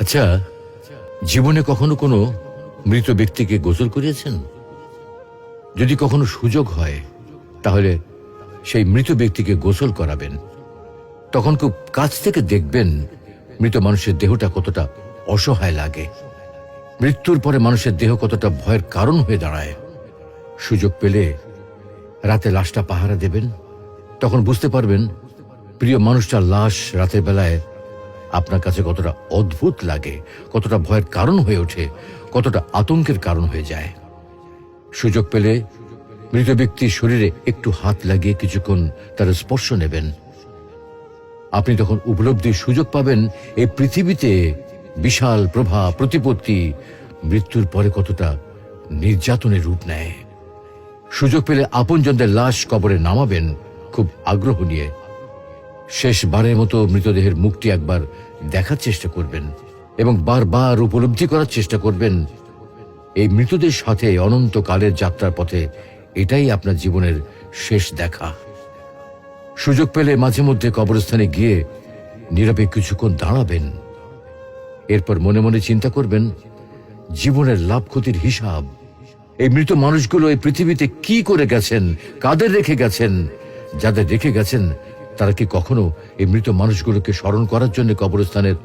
আচ্ছা, জীবনে কখনো কোনো মৃত ব্যক্তিকে গোসল করিয়েছেন? যদি কখনো সুযোগ হয় তাহলে সেই মৃত ব্যক্তিকে গোসল করাবেন। তখন খুব কাছ থেকে দেখবেন মৃত মানুষের দেহটা কতটা অসহায় লাগে, মৃত্যুর পরে মানুষের দেহ কতটা ভয়ের কারণ হয়ে দাঁড়ায়। সুযোগ পেলে রাতে লাশটা পাহারা দেবেন, তখন বুঝতে পারবেন প্রিয় মানুষটার লাশ রাতের বেলায় আপনার কাছে কতটা অদ্ভুত লাগে, কতটা ভয়ের কারণ হয়ে ওঠে, কতটা আতঙ্কের কারণ হয়ে যায়। সুযোগ পেলে মৃত ব্যক্তির শরীরে একটু হাত লাগিয়ে কিছুক্ষণ তার স্পর্শ নেবেন। আপনি তখন উপলব্ধির সুযোগ পাবেন এই পৃথিবীতে বিশাল প্রভাব প্রতিপত্তি মৃত্যুর পরে কতটা নির্যাতনের রূপ নেয়। সুযোগ পেলে আপনজনদের লাশ কবরে নামাবেন খুব আগ্রহ নিয়ে। শেষবারের মতো মৃতদেহের মুখটি একবার দেখার চেষ্টা করবেন এবং বারবার উপলব্ধি করার চেষ্টা করবেন এই মৃতদের সাথে অনন্তকালের যাত্রার পথে এটাই আপনার জীবনের শেষ দেখা। সুযোগ পেলে মাঝে মধ্যে কবরস্থানে গিয়ে নীরবে কিছুক্ষণ দাঁড়াবেন। এরপর মনে মনে চিন্তা করবেন জীবনের লাভ ক্ষতির হিসাব। এই মৃত মানুষগুলো এই পৃথিবীতে কি করে গেছেন, কাদের রেখে গেছেন। যাদের রেখে গেছেন তারা কি কখনো এই মৃত মানুষগুলোকে স্মরণ করার জন্য কবরস্থানের